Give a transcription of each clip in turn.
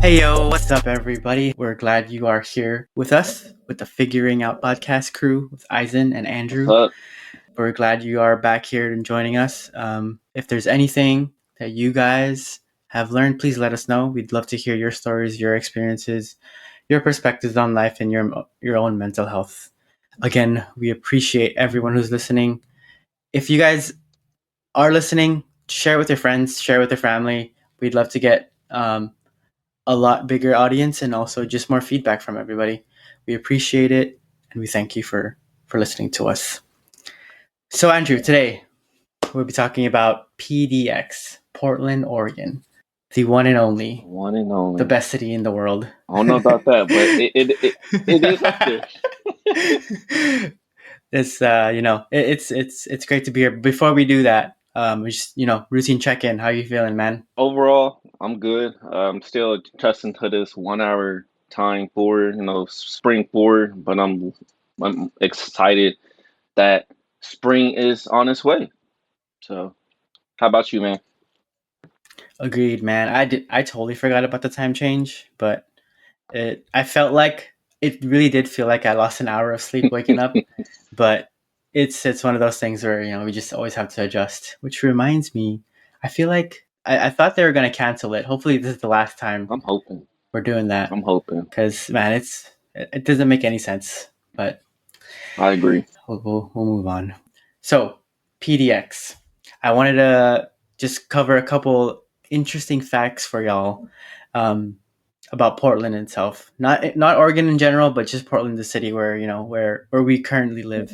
Hey yo, what's up, everybody? We're glad you are here with us with the Figuring Out podcast crew with Eisen and What's Andrew. up? We're glad you are back here and joining us. If there's anything that you guys have learned, please let us know. We'd love to hear your stories, your experiences, your perspectives on life, and your own mental health. Again, we appreciate everyone who's listening. If you guys are listening, share with your friends, share with your family. We'd love to get a lot bigger audience and also just more feedback from everybody. We appreciate it and we thank you for listening to us. So Andrew, today we'll be talking about PDX, Portland, Oregon, the one and only, One and the only. best city in the world. I don't know about that, but it is up there. It's it's great to be here. Before we do that, we just routine check in. How you feeling, man? Overall, I'm good. I'm still adjusting to this 1 hour time forward, spring forward, but I'm excited that spring is on its way. So, how about you, man? Agreed, man. I totally forgot about the time change, but I felt like it really did feel like I lost an hour of sleep waking up, but it's one of those things where we just always have to adjust. Which reminds me, I feel like I thought they were gonna cancel it. Hopefully, this is the last time I'm hoping. we're doing that I'm hoping. because man, it doesn't make any sense. But I agree. we'll move on. So PDX, I wanted to just cover a couple interesting facts for y'all. About Portland itself, not Oregon in general, but just Portland, the city where where we currently live.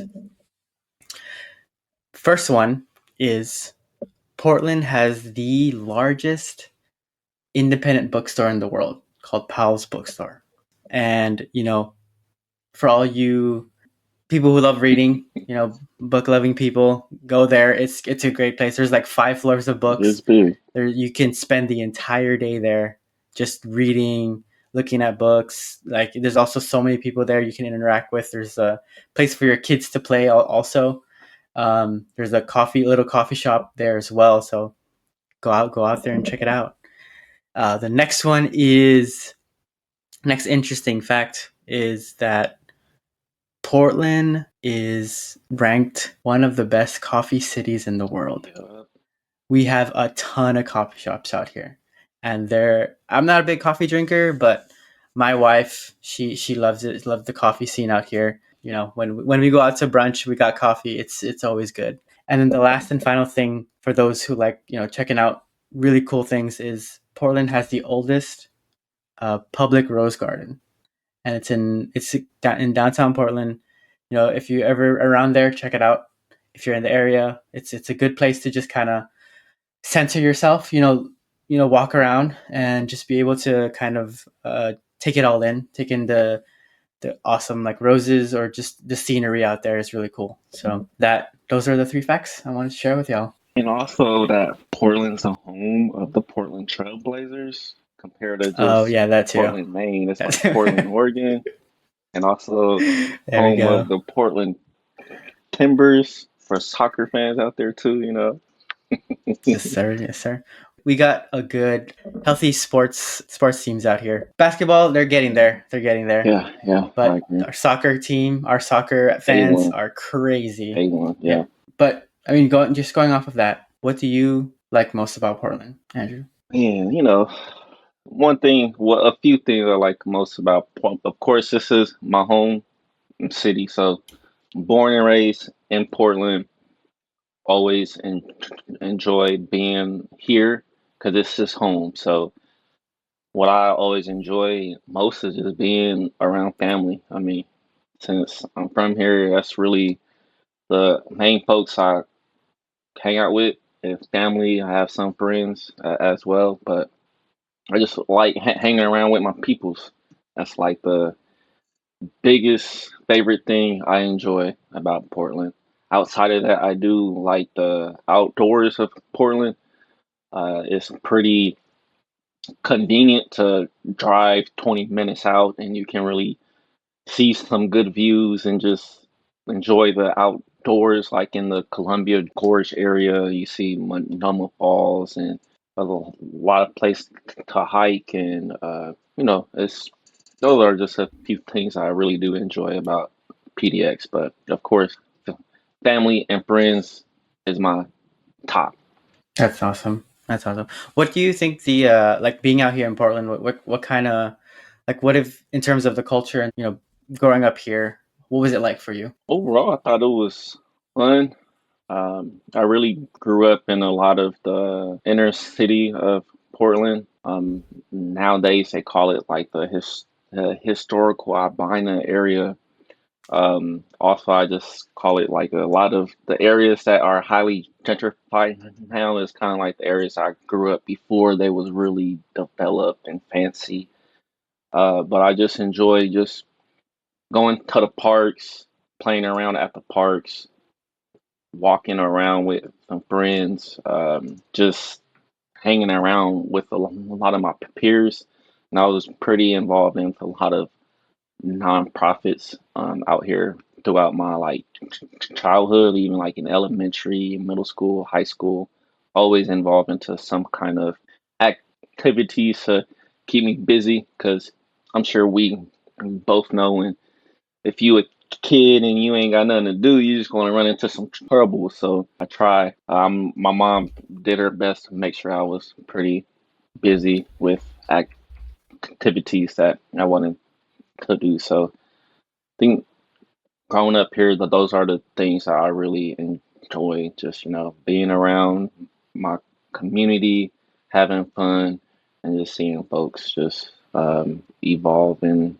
First one is Portland has the largest independent bookstore in the world called Powell's Bookstore, and for all you people who love reading, book loving people, go there. It's a great place. There's like 5 floors of It's books. big. There you can spend the entire day there just reading, looking at books. Like there's also so many people there you can interact with. There's a place for your kids to play also. There's a little coffee shop there as well. So go out there and check it out. The next interesting fact is that Portland is ranked one of the best coffee cities in the world. Yeah. We have a ton of coffee shops out here. And I'm not a big coffee drinker, but my wife, she loves it, loves the coffee scene out here. When we go out to brunch, we got coffee. It's always good. And then the last and final thing for those who like, checking out really cool things is Portland has the oldest public rose garden, and it's in downtown Portland. If you ever around there, check it out. If you're in the area, it's a good place to just kind of center yourself. Walk around and just be able to kind of take it all in, take in the awesome like roses or just the scenery out there is really cool. So those are the 3 facts I wanted to share with y'all. And also that Portland's the home of the Portland Trailblazers compared to Oh just yeah, that too. Portland, Maine. It's like That's Portland, Oregon, and also there we home of go. the Portland Timbers for soccer fans out there too. Yes, sir. Yes, sir. We got a good, healthy sports teams out here. Basketball, they're getting there. They're getting there. Yeah, I But agree. our soccer team, our soccer fans A1, are crazy. A1, Yeah. yeah. But I mean, going off of that, what do you like most about Portland, Andrew? Man, one thing, well, a few things I like most about, of course, this is my home city, so born and raised in Portland, always enjoyed being here because it's just home. So what I always enjoy most is just being around family. I mean, since I'm from here, that's really the main folks I hang out with. And family, I have some friends as well, but I just like hanging around with my peoples. That's like the biggest favorite thing I enjoy about Portland. Outside of that, I do like the outdoors of Portland. It's pretty convenient to drive 20 minutes out and you can really see some good views and just enjoy the outdoors. Like in the Columbia Gorge area, you see Monoma Falls and a lot of place to hike, and it's those are just a few things I really do enjoy about PDX. But of course, family and friends is my top. That's awesome. That's awesome. What do you think the like being out here in Portland? What kind of like what if in terms of the culture and growing up here? What was it like for you? Overall, I thought it was fun. I really grew up in a lot of the inner city of Portland. Nowadays, they call it like the historical Albina area. Also, I just call it like a lot of the areas that are highly gentrified now is kind of like the areas I grew up before they was really developed and fancy. But I just enjoy just going to the parks, playing around at the parks, walking around with some friends, just hanging around with a lot of my peers. And I was pretty involved in a lot of nonprofits out here throughout my like childhood, even like in elementary, middle school, high school. Always involved into some kind of activities to keep me busy because I'm sure we both know when if you a kid and you ain't got nothing to do, you just gonna run into some trouble. So I try. My mom did her best to make sure I was pretty busy with activities that I wanted to do. So I think growing up here, those are the things that I really enjoy. Just being around my community, having fun, and just seeing folks just evolve and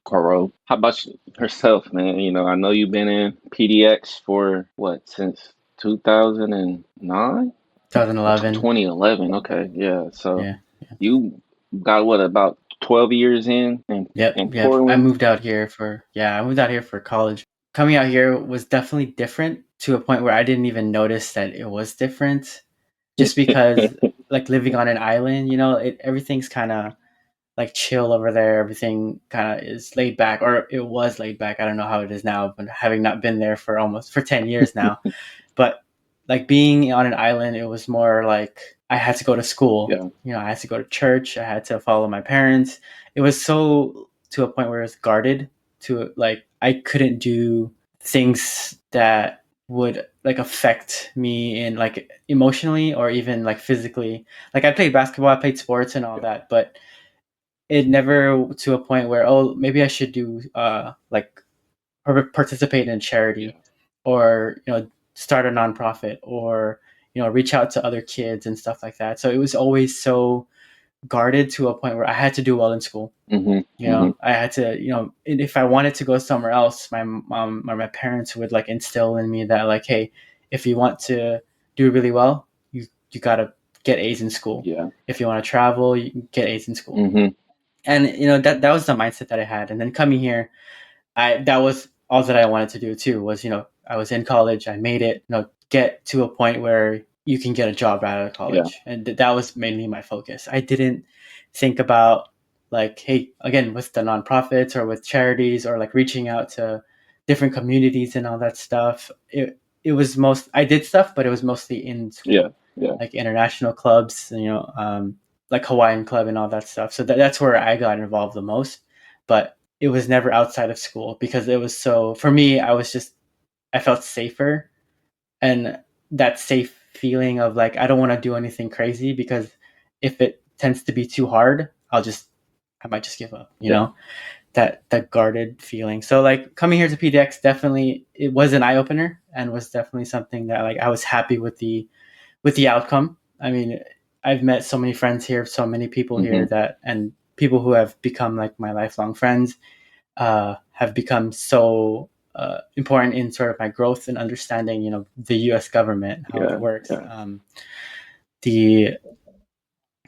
grow. How about yourself, man? I know you've been in PDX for what since 2009 or 2011. 2011. Okay, yeah. So Yeah. you got what about 12 years Yep. in Yep. I Portland? moved out here for I moved out here for college. Coming out here was definitely different to a point where I didn't even notice that it was different, just because like living on an island, everything's kind of like chill over there. Everything kind of is laid back, or it was laid back. I don't know how it is now, but having not been there for almost for 10 years now. But like being on an island, it was more like I had to go to school. Yeah. I had to go to church. I had to follow my parents. It was so to a point where it was guarded to like I couldn't do things that would like affect me in like emotionally or even like physically. Like I played basketball, I played sports and all Yeah. that, but it never to a point where maybe I should do like participate in Yeah. charity or start a nonprofit or reach out to other kids and stuff like that. So it was always so guarded to a point where I had to do well in school. Mhm. Mhm. I had to, if I wanted to go somewhere else, my mom or my parents would like instill in me that like, hey, if you want to do really well, you gotta get A's in school. Yeah. If you want to travel, you get A's in school. Mhm. And that was the mindset that I had. And then coming here, I that was all that I wanted to do too. Was I was in college, I made it. Get to a point where you can get a job out of Yeah. college, and that was mainly my focus. I didn't think about like, hey, again with the nonprofits or with charities or like reaching out to different communities and all that stuff. It was most I did stuff, but it was mostly in Yeah. school, Yeah. like international clubs, like Hawaiian Club and all that stuff. So that's where I got involved the most. But it was never outside of school because it was so for me I felt safer, and that safe feeling of like I don't want to do anything crazy because if it tends to be too hard, I might just give up, Yeah. that guarded feeling. So like coming here to PDX, definitely it was an eye opener and was definitely something that like I was happy with the outcome. I mean, I've met so many friends here, so many people here Mhm. that and people who have become like my lifelong friends have become so important in sort of my growth and understanding, the U.S. government, how it Yeah. works, Yeah. the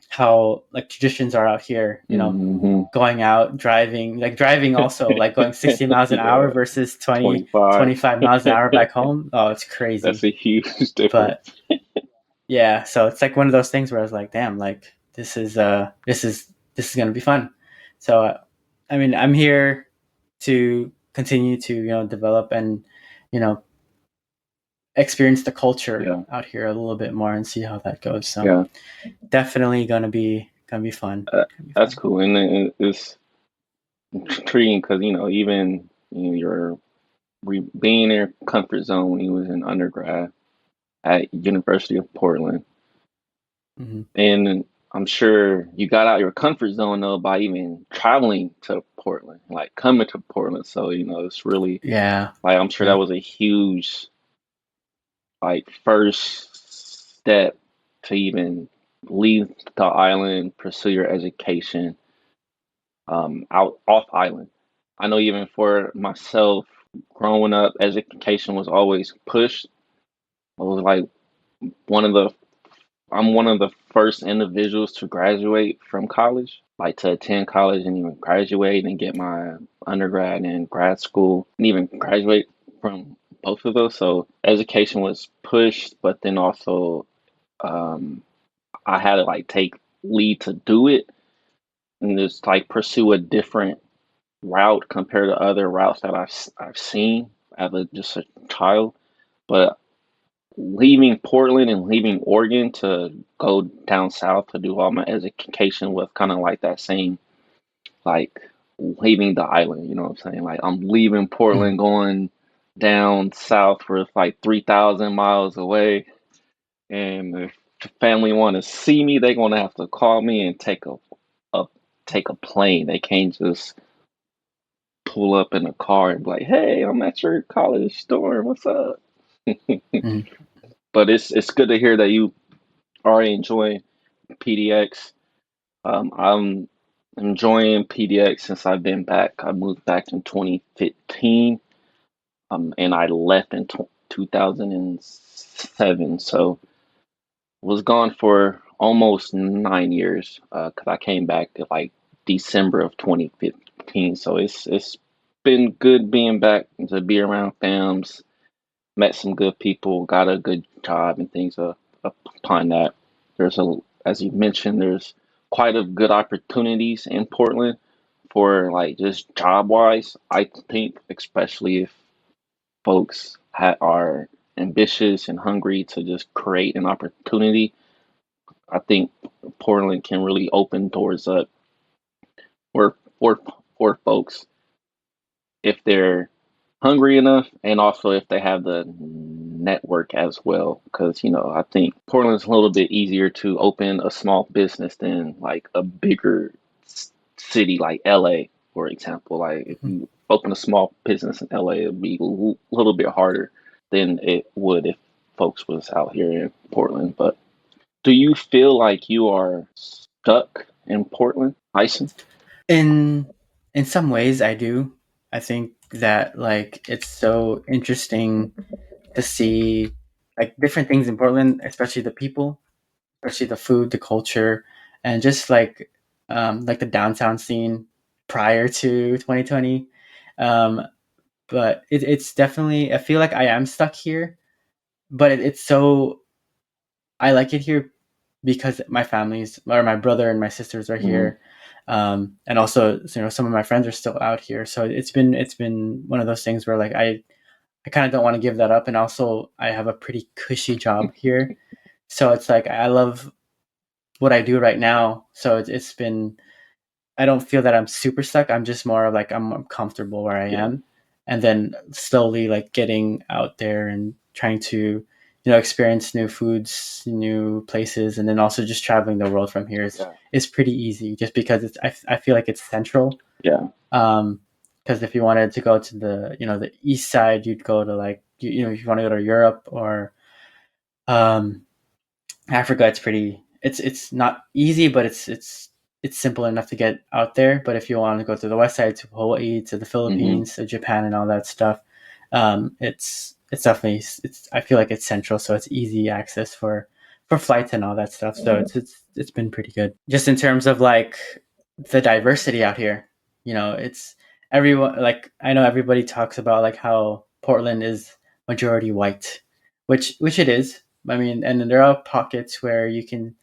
how like traditions are out here, Mhm. going out driving, like driving also like going 60 miles an hour Yeah. versus 20 25. 25 miles an hour back home. Oh, it's That's crazy. a huge But difference. yeah, so it's like one of those things where I was like, damn, like this is gonna be fun. So I mean, I'm here to continue to develop and you know experience the culture Yeah, out here a little bit more and see how that goes. So yeah. definitely gonna be fun. Uh, Gonna be that's fun. cool, and it's intriguing because even you're being in your comfort zone when you was in undergrad at University of Portland, Hmm. and I'm sure you got out your comfort zone though by even traveling to Portland, like coming to Portland. So it's really Yeah, like I'm sure that yeah. was a huge like first step to even leave the island, pursue your education out off island. I know even for myself, growing up, education was always pushed. I was like one of the I'm one of the first individuals to graduate from college, like to attend college and even graduate and get my undergrad and grad school and even graduate from both of those. So education was pushed, but then also um, I had to like take lead to do it and just like pursue a different route compared to other routes that I've seen as just a child. But leaving Portland and leaving Oregon to go down south to do all my education was kind of like that same like leaving the island. You know what I'm saying? Like I'm leaving Mm, Portland, going down south for like 3,000 miles away, and if the family want to see me, they're gonna have to call me and a take a plane. They can't just pull up in a car and be like, "Hey, I'm at your college dorm. What's up?" mm, But it's good to hear that you are enjoying PDX. I'm enjoying PDX since I've been back. I moved back in 2015, and I left in 2007. So was gone for almost 9 years. Cause I came back at like December of 2015. So it's been good being back to be around fams. Met some good people. Got a good job and things. Upon that, there's as you mentioned, there's quite a good opportunities in Portland for like just job wise. I think especially if folks are ambitious and hungry to just create an opportunity. I think Portland can really open doors up for for folks if they're hungry enough and also if they have the network as well. Because I think Portland's a little bit easier to open a small business than like a bigger city like LA, for example. Like if mm. you open a small business in LA, it'd be a little bit harder than it would if folks was out here in Portland. But do you feel like you are stuck in Portland, Tyson? In in some ways, I do. I think that like it's so interesting to see like different things in Portland, especially the people, especially the food, the culture, and just like the downtown scene prior to 2020. Um, but it's definitely I feel like I am stuck here, but it's so I like it here because my family's or my brother and my sisters are Hmm. here, and also some of my friends are still out here. So it's been one of those things where like I kind of don't want to give that up, and also I have a pretty cushy job here, so it's like I love what I do right now. So it's been I don't feel that I'm super stuck. I'm just more of like I'm comfortable where I Yeah, am, and then slowly like getting out there and trying to experience new foods, new places, and then also just traveling the world from here is yeah, is pretty easy just because I feel like it's central. yeah. Because if you wanted to go to the east side, you'd go to like if you want to go to Europe or um, Africa, it's not easy, but it's simple enough to get out there. But if you want to go to the west side, to Hawaii, to the Hmm. Philippines, to Japan, and all that stuff, it's definitely it's I feel like it's central, so it's easy access for flights and all that stuff. So it's been pretty good. Just in terms of like the diversity out here, it's everyone like I know everybody talks about like how Portland is majority white, which it is. I mean, and then there are pockets where you can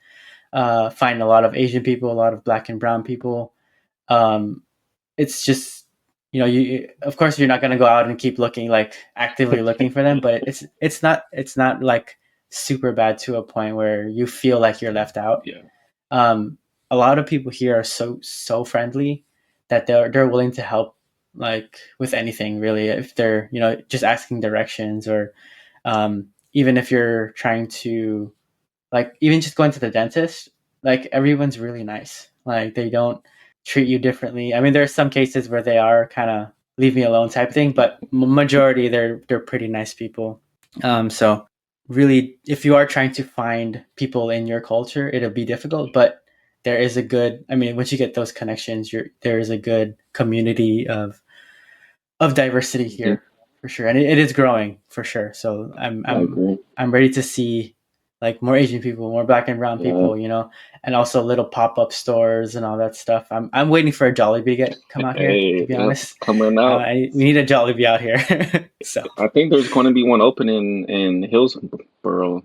find a lot of Asian people, a lot of black and brown people. Um, it's just you of course you're not going to go out and keep looking like actively looking for them, but it's not like super bad to a point where you feel like you're left out. Yeah. um, a lot of people here are so friendly that they're willing to help like with anything really, if they're just asking directions, or even if you're trying to like even just going to the dentist, like everyone's really nice, like they don't treat you differently. I mean, there's some cases where they are kind of leave me alone type thing, but majority they're pretty nice people. So really, if you are trying to find people in your culture, it'll be difficult, but there is a good, I mean, once you get those connections, there is a good community of diversity Yeah, here for sure, and it is growing for sure. So I agree. I'm ready to see like more Asian people, more black and brown Yeah. people, and also little pop up stores and all that stuff. I'm waiting for a Jollibee to come out here. To Hey, be yep, honest, coming out. we need a Jollibee out here. So I think there's going to be one opening in Hillsborough.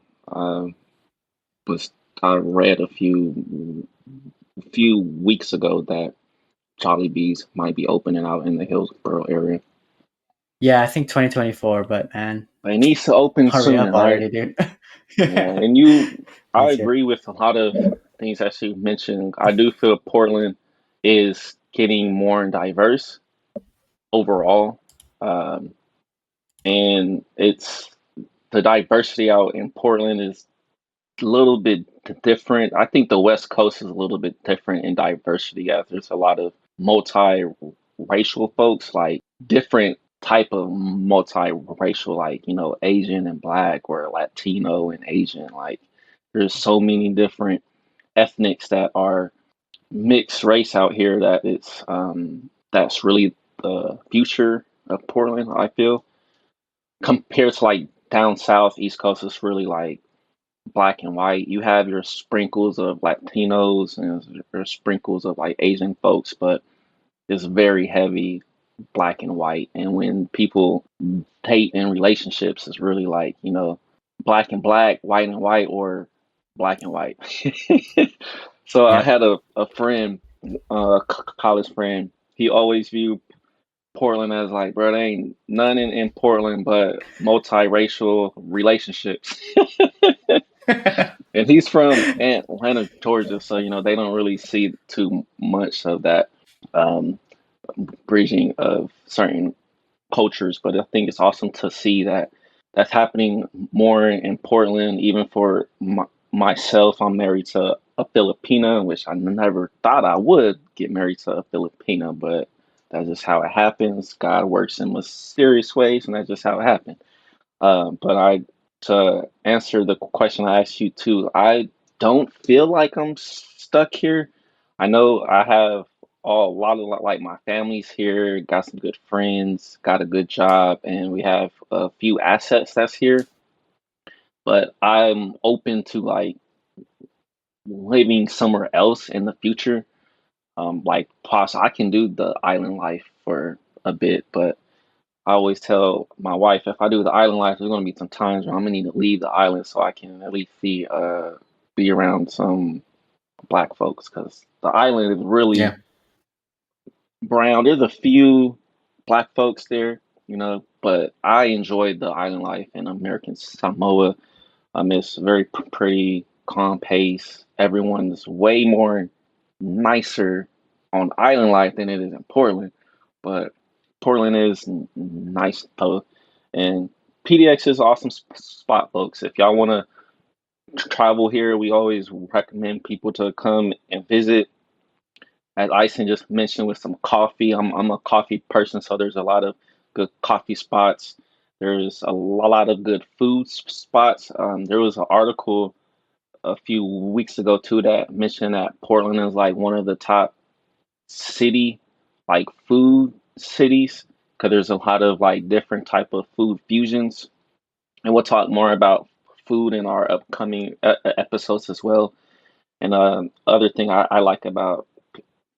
Was I read a few weeks ago that Jollibee's might be opening out in the Hillsborough area. yeah, I think 2024, but man, But it needs to open hurry up sooner, right? already, dude. Yeah, and Me I too. agree with a lot of things that you mentioned. I do feel Portland is getting more diverse overall, um, and it's the diversity out in Portland is a little bit different. I think the West Coast is a little bit different in diversity. Yeah, there's a lot of multi-racial folks, like different type of multi-racial, like Asian and Black, or Latino and Asian. Like there's so many different ethnics that are mixed race out here that that's really the future of Portland. I feel compared to like down south, East Coast, it's really like black and white. You have your sprinkles of Latinos and your sprinkles of like Asian folks, but it's very heavy black and white. And when people date in relationships, it's really like, black and black, white and white, or black and white. So I Yep. had a friend, college friend. He always viewed Portland as like, bro, there ain't none in Portland but multiracial relationships. And he's from Atlanta, Georgia, so they don't really see too much of that um, bridging of certain cultures. But I think it's awesome to see that that's happening more in Portland. Even for myself, I'm married to a Filipina, which I never thought I would get married to a Filipina, but that's just how it happens. God works in mysterious ways, and that's just how it happened. But to answer the question I asked you too, I don't feel like I'm stuck here. I know I have a lot of like my family's here, got some good friends, got a good job, and we have a few assets that's here. But I'm open to like living somewhere else in the future. Like I can do the island life for a bit, but I always tell my wife if I do the island life, there's gonna be some times where I'm gonna need to leave the island so I can at least be around some black folks because the island is really Yeah. brown. There's a few black folks there, but I enjoyed the island life in American Samoa. It's very pretty, calm pace. Everyone's way more nicer on island life than it is in Portland, but Portland is nice though. And PDX is an awesome spot, folks. If y'all want to travel here, we always recommend people to come and visit. As Ison just mentioned, with some coffee. I'm a coffee person, so there's a lot of good coffee spots. There's a lot of good food spots. There was an article a few weeks ago too that mentioned that Portland is like one of the top city like food cities because there's a lot of like different type of food fusions, and we'll talk more about food in our upcoming episodes as well. And other thing I like about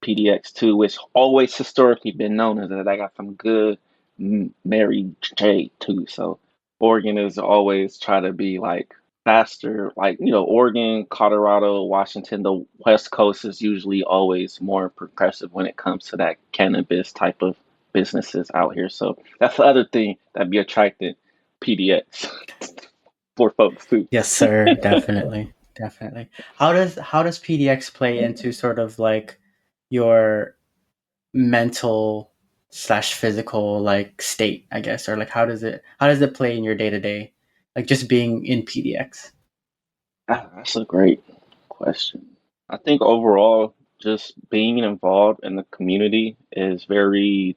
PDX too, which always historically been known, is that I got some good Mary J too. So Oregon is always try to be like faster, like Oregon, Colorado, Washington. The West Coast is usually always more progressive when it comes to that cannabis type of businesses out here. So that's the other thing that be attracting PDX for folks too. Yes, sir. Definitely, definitely. How does PDX play into sort of like your mental slash physical like state, I guess, or like how does it play in your day to day, like just being in PDX? That's a great question. I think overall, just being involved in the community is very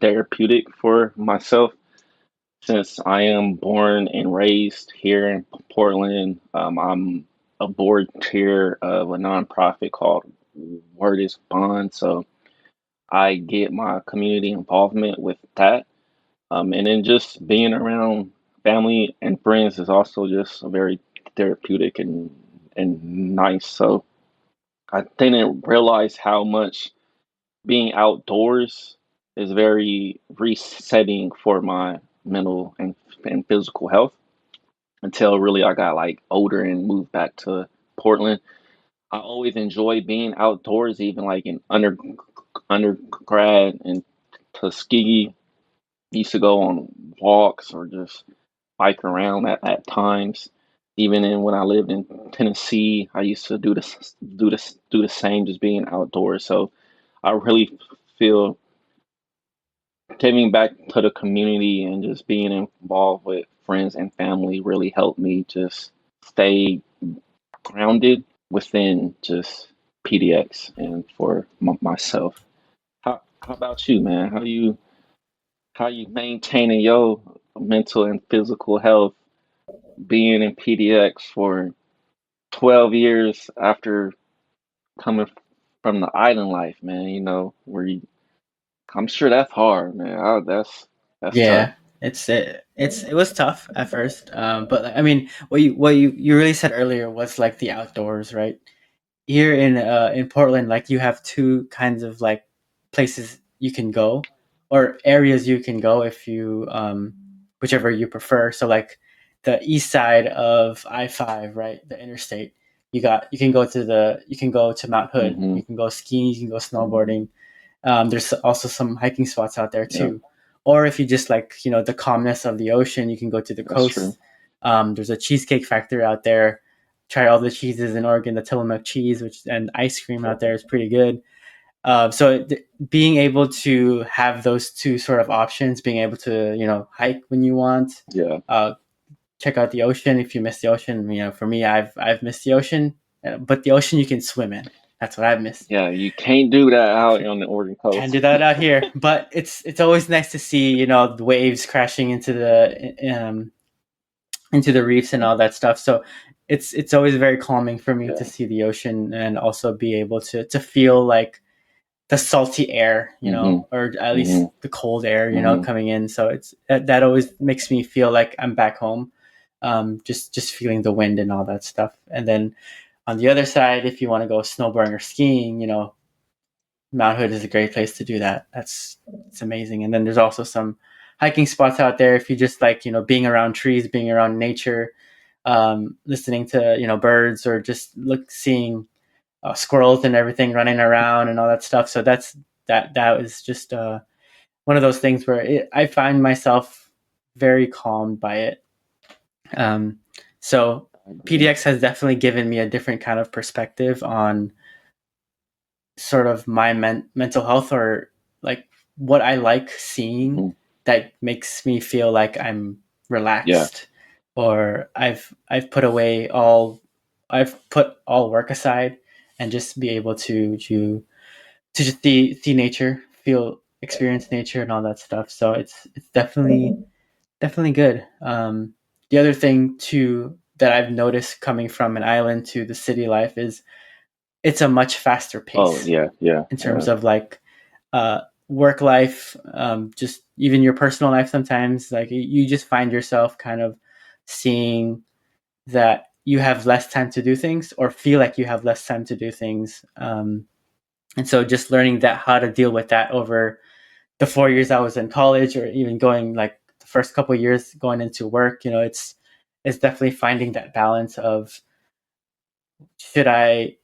therapeutic for myself since I am born and raised here in Portland. I'm a board chair of a nonprofit called Word is Bond. So I get my community involvement with that. And then just being around family and friends is also just very therapeutic and nice. So I didn't realize how much being outdoors is very resetting for my mental and physical health until really I got like older and moved back to Portland. I always enjoy being outdoors, even like in undergrad and Tuskegee. Used to go on walks or just bike around at times. Even in when I lived in Tennessee, I used to do the same, just being outdoors. So I really feel giving back to the community and just being involved with friends and family really helped me just stay grounded within just PDX and for myself. How about you, man? How you maintaining your mental and physical health being in PDX for 12 years after coming from the island life, man? Where I'm sure that's hard, man. That's tough. Yeah, it was tough at first, but I mean, what you really said earlier was like the outdoors, right? Here in Portland, like you have two kinds of like places you can go, or areas you can go if you whichever you prefer. So like the east side of I-5, right, the interstate. You can go to Mount Hood. Hmm. You can go skiing. You can go snowboarding. There's also some hiking spots out there Yeah, too. Or if you just like, the calmness of the ocean, you can go to the that's true. coast. There's a cheesecake factory out there. Try all the cheeses in Oregon. The Tillamook cheese, which and ice cream out there is pretty good. Being able to have those two sort of options, being able to hike when you want, Yeah. uh, check out the ocean if you miss the ocean. For me, I've missed the ocean, but the ocean you can swim in. That's what I've missed. Yeah, you can't do that out on the Oregon Can't coast. do that out here, but it's always nice to see the waves crashing into the reefs and all that stuff. So it's always very calming for me to Yeah. see the ocean and also be able to feel like the salty air, Hmm. or at least Hmm. the cold air, Hmm. coming in. So that always makes me feel like I'm back home. Just feeling the wind and all that stuff. And then on the other side, if you want to go snowboarding or skiing, Mount Hood is a great place to do that. It's amazing. And then there's also some hiking spots out there if you just like being around trees, being around nature, listening to birds, or just seeing squirrels and everything running around and all that stuff. So that was just one of those things where I find myself very calmed by it. Um, so I agree. PDX has definitely given me a different kind of perspective on sort of my mental health, or like what I like seeing Hmm. that makes me feel like I'm Yeah. relaxed, or I've put all work aside and just be able to just see nature, experience nature and all that stuff. So it's definitely good. The other thing too that I've noticed coming from an island to the city life is it's a much faster Oh, pace yeah. Yeah. in Yeah. terms of like work life, just even your personal life. Sometimes like you just find yourself kind of seeing that you have less time to do things, or feel like you have less time to do things. And so just learning that, how to deal with that over the 4 years I was in college, or even going like the first couple of years going into work, it's definitely finding that balance of, should I,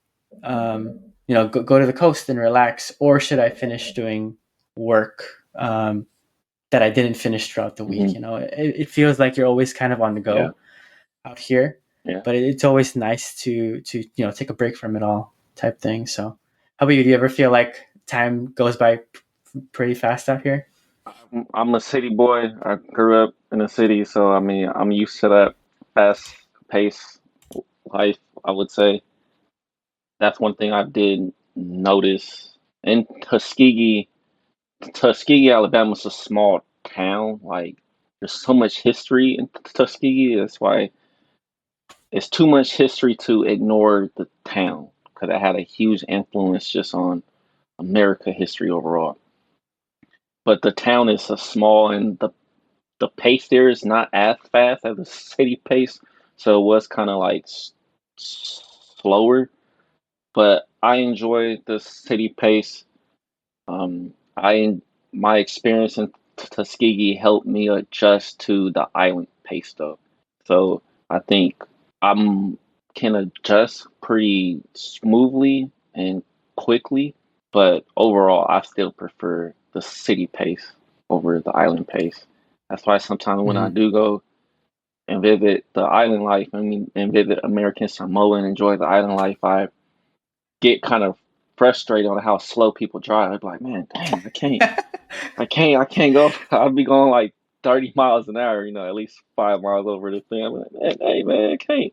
go to the coast and relax, or should I finish doing work that I didn't finish throughout the week. Hmm. You know, it feels like you're always kind of on the Yeah. go out here, Yeah. but it's always nice to take a break from it all type thing. So, how about you? Do you ever feel like time goes by pretty fast out here? I'm a city boy. I grew up in a city, so I mean, I'm used to that fast pace life, I would say. That's one thing I did notice. In Tuskegee, Alabama's a small town. Like, there's so much history in Tuskegee. That's why it's too much history to ignore the town because it had a huge influence just on America history overall. But the town is a small, and the pace there is not as fast as the city pace, so it was kind of like slower. But I enjoy the city pace. I my experience in Tuskegee helped me adjust to the island pace though, so I think I'm can adjust pretty smoothly and quickly. But overall, I still prefer the city pace over the island pace. That's why sometimes when I Mm-hmm. do go and visit the island life, I mean, and visit American Samoa and enjoy the island life, I get kind of frustrated on how slow people drive. I'd be like, man, dang, I can't go. I'd be going like 30 miles an hour, at least 5 miles over the thing. I'm like, man, hey, man, I can't.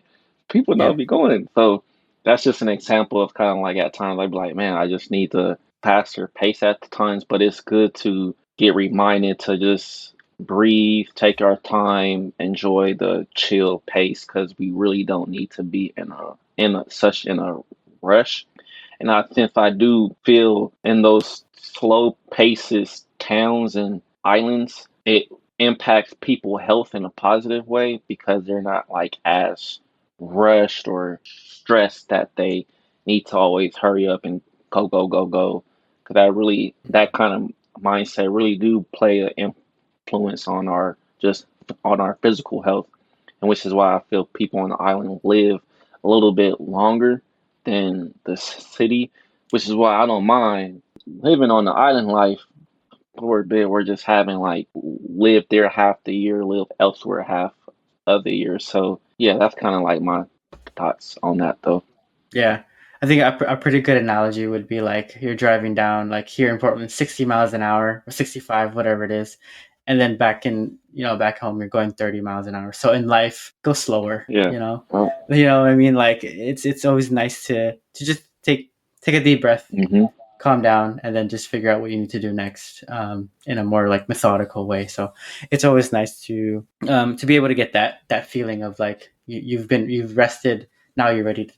People Yeah. don't be going. So that's just an example of kind of like at times I'd be like, man, I just need to faster pace at the times. But it's good to get reminded to just breathe, take our time, enjoy the chill pace because we really don't need to be in a rush. And since I do feel in those slow paces, towns and islands, it impacts people health in a positive way because they're not like as rushed or stressed that they need to always hurry up and go, go, go, go. Because that kind of mindset really do play an influence on our physical health, and which is why I feel people on the island live a little bit longer than the city, which is why I don't mind living on the island life for a bit. We're just having like live there half the year, live elsewhere half of the year. So yeah, that's kind of like my thoughts on that though. Yeah, I think a pretty good analogy would be like you're driving down like here in Portland, 60 miles an hour or 65, whatever it is, and then back home you're going 30 miles an hour. So in life, go slower. Yeah. Well. You know what I mean? Like it's always nice to just take a deep breath, Hmm. calm down, and then just figure out what you need to do next in a more like methodical way. So it's always nice to be able to get that feeling of like you've rested, now you're ready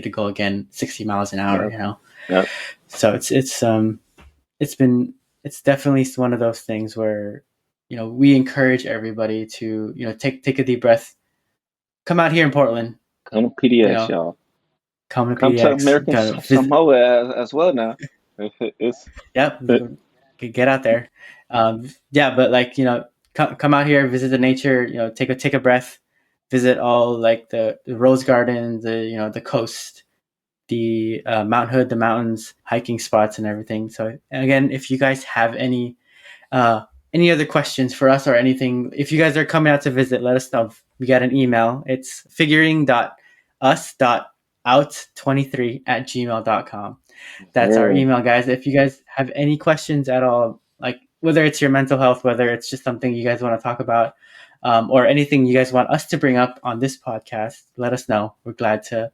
to go again, 60 miles an hour. Yep. You know, Yep. so it's been it's definitely one of those things where we encourage everybody to take a deep breath, come out here in Portland, Come to you PDX, know, y'all. come to Come to PDX, American kind of visit. Samoa as well now. It's Yep, get out there. Yeah, but like come out here, visit the nature. Take a breath, visit all like the rose garden, the coast, the Mount Hood, the mountains, hiking spots, and everything. So again, if you guys have uh, any other questions for us or anything, if you guys are coming out to visit, let us know. We got an email. It's figuring.us.out23@gmail.com. That's our there. email, guys. If you guys have any questions at all, like whether it's your mental health, whether it's just something you guys want to talk about, or anything you guys want us to bring up on this podcast, let us know. We're glad to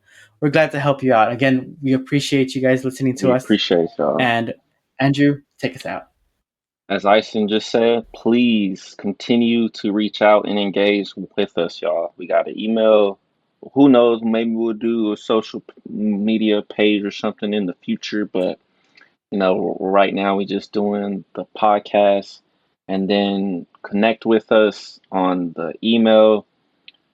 help you out. Again, we appreciate you guys listening to We us. appreciate y'all. And Andrew, take us out. As Ison just said, please continue to reach out and engage with us, y'all. We got an email. Who knows? Maybe we'll do a social media page or something in the future. But right now we're just doing the podcast, and then connect with us on the email.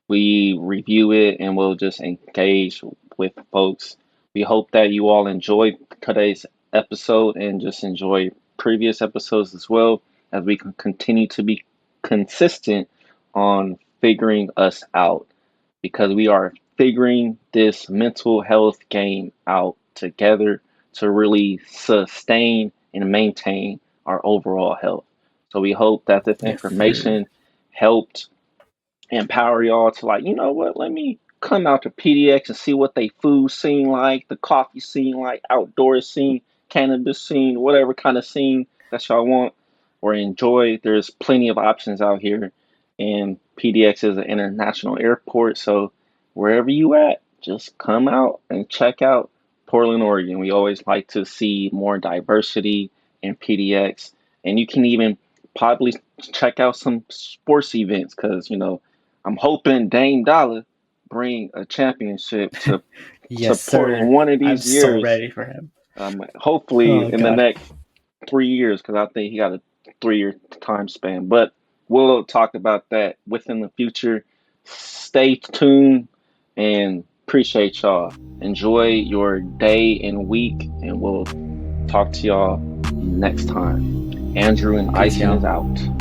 We review it and we'll just engage with folks. We hope that you all enjoyed today's episode and just enjoy previous episodes as well as we can continue to be consistent on figuring us out because we are figuring this mental health game out together to really sustain and maintain our overall health. So we hope that this Yes, sir. information helped empower y'all to, like, you know what, let me come out to PDX and see what they food scene like, the coffee scene like, outdoor scene, cannabis scene, whatever kind of scene that y'all want or enjoy. There's plenty of options out here, and PDX is an international airport, so wherever you at, just come out and check out Portland, Oregon. We always like to see more diversity in PDX, and you can even probably check out some sports events because, you know, I'm hoping Dame Dollar bring a championship to Yes, Portland sir. one of I'm these so years. ready for him. Hopefully Oh in the God. next 3 years, because I think he got a 3 year time span. But we'll talk about that within the future. Stay tuned and appreciate y'all. Enjoy your day and week, and we'll talk to y'all next time. Andrew and Peace, Ison is y'all. out.